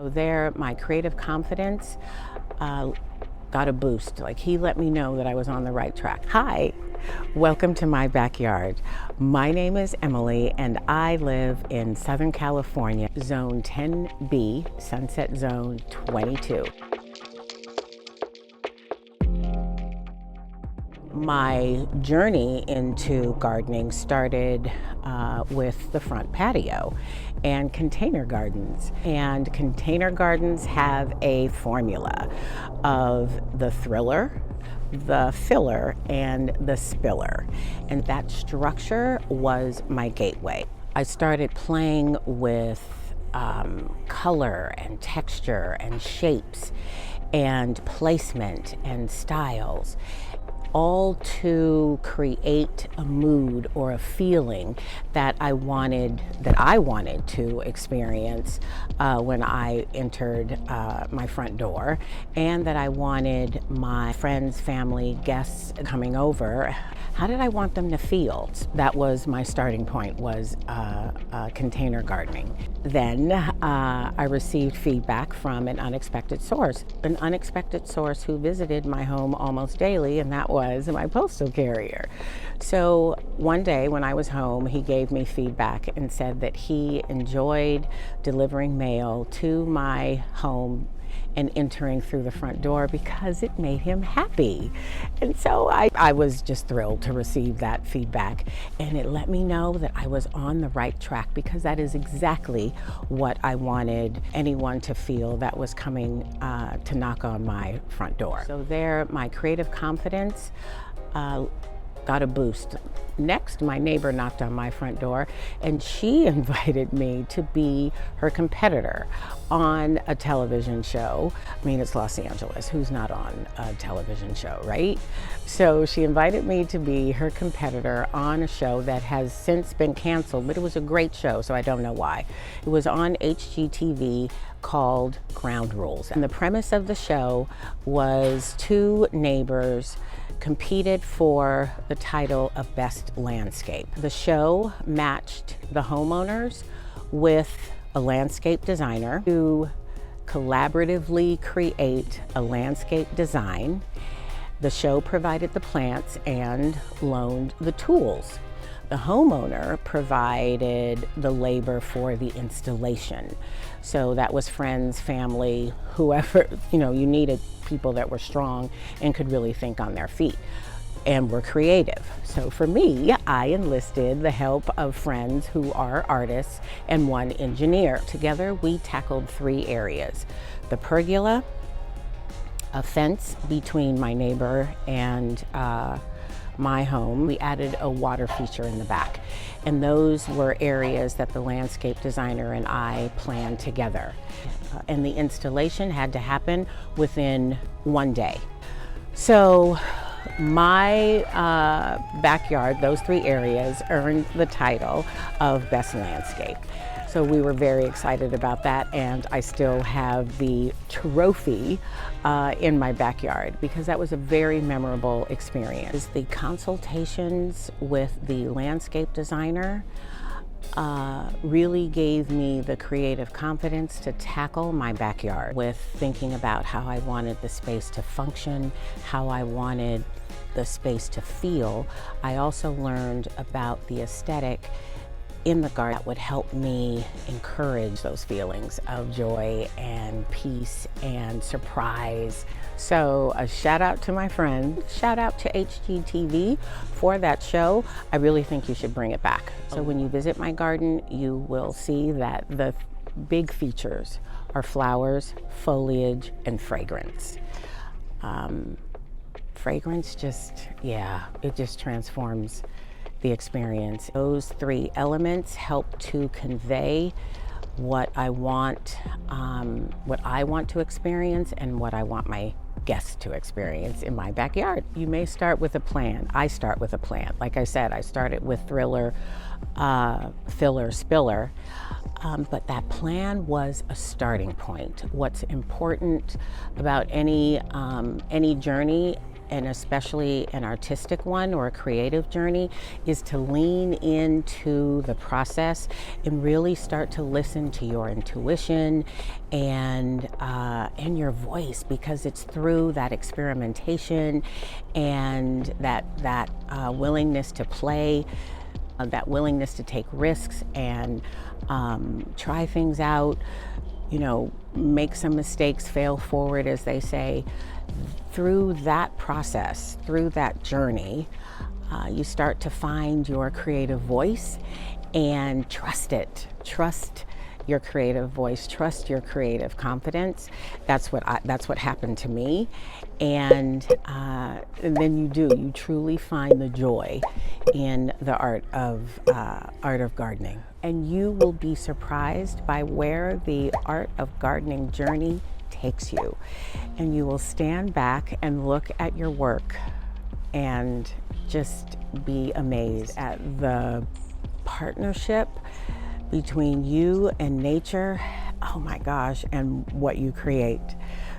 So there, my creative confidence got a boost. Like, he let me know that I was on the right track. Hi, welcome to my backyard. My name is Emily and I live in Southern California, Zone 10B, Sunset Zone 22. My journey into gardening started with the front patio and container gardens. And container gardens have a formula of the thriller, the filler, and the spiller. And that structure was my gateway. I started playing with color and texture and shapes and placement and styles, all to create a mood or a feeling that I wanted to experience when I entered my front door, and that I wanted my friends, family, guests coming over. How did I want them to feel? That was my starting point, was container gardening. Then I received feedback from an unexpected source who visited my home almost daily, and that was my postal carrier. So one day when I was home, he gave me feedback and said that he enjoyed delivering mail to my home and entering through the front door because it made him happy. And so I was just thrilled to receive that feedback, and it let me know that I was on the right track, because that is exactly what I wanted anyone to feel that was coming to knock on my front door. So there, my creative confidence got a boost. Next, my neighbor knocked on my front door, and she invited me to be her competitor on a television show. I mean, it's Los Angeles. Who's not on a television show, right? So she invited me to be her competitor on a show that has since been canceled, but it was a great show, so I don't know why. It was on HGTV, called Ground Rules. And the premise of the show was two neighbors competed for the title of Best Landscape. The show matched the homeowners with a landscape designer to collaboratively create a landscape design. The show provided the plants and loaned the tools. The homeowner provided the labor for the installation. So that was friends, family, whoever, you needed people that were strong and could really think on their feet and were creative. So for me, I enlisted the help of friends who are artists and one engineer. Together, we tackled 3 areas: the pergola, a fence between my neighbor and my home. We added a water feature in the back. And those were areas that the landscape designer and I planned together. And the installation had to happen within 1 day. So my backyard, those 3 areas, earned the title of Best Landscape. So we were very excited about that, and I still have the trophy in my backyard, because that was a very memorable experience. The consultations with the landscape designer really gave me the creative confidence to tackle my backyard with thinking about how I wanted the space to function, how I wanted the space to feel. I also learned about the aesthetic in the garden that would help me encourage those feelings of joy and peace and surprise. So a shout out to my friend, shout out to HGTV for that show. I really think you should bring it back. So when you visit my garden, you will see that the big features are flowers, foliage, and fragrance. Fragrance it just transforms the experience. Those 3 elements help to convey what I want to experience and what I want my guests to experience in my backyard. You may start with a plan. I start with a plan. Like I said, I started with thriller, filler, spiller, but that plan was a starting point. What's important about any journey and especially an artistic one or a creative journey, is to lean into the process and really start to listen to your intuition and your voice, because it's through that experimentation and that willingness to play, that willingness to take risks and try things out, make some mistakes, fail forward, as they say. Through that process, through that journey, you start to find your creative voice and trust it. Trust your creative voice, trust your creative confidence. That's what happened to me. And then you truly find the joy in the art of gardening. And you will be surprised by where the art of gardening journey takes you. And you will stand back and look at your work and just be amazed at the partnership between you and nature, oh my gosh, and what you create.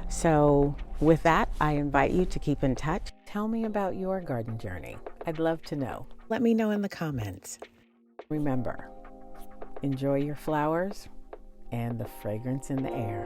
So with that, I invite you to keep in touch. Tell me about your garden journey. I'd love to know. Let me know in the comments. Remember, enjoy your flowers and the fragrance in the air.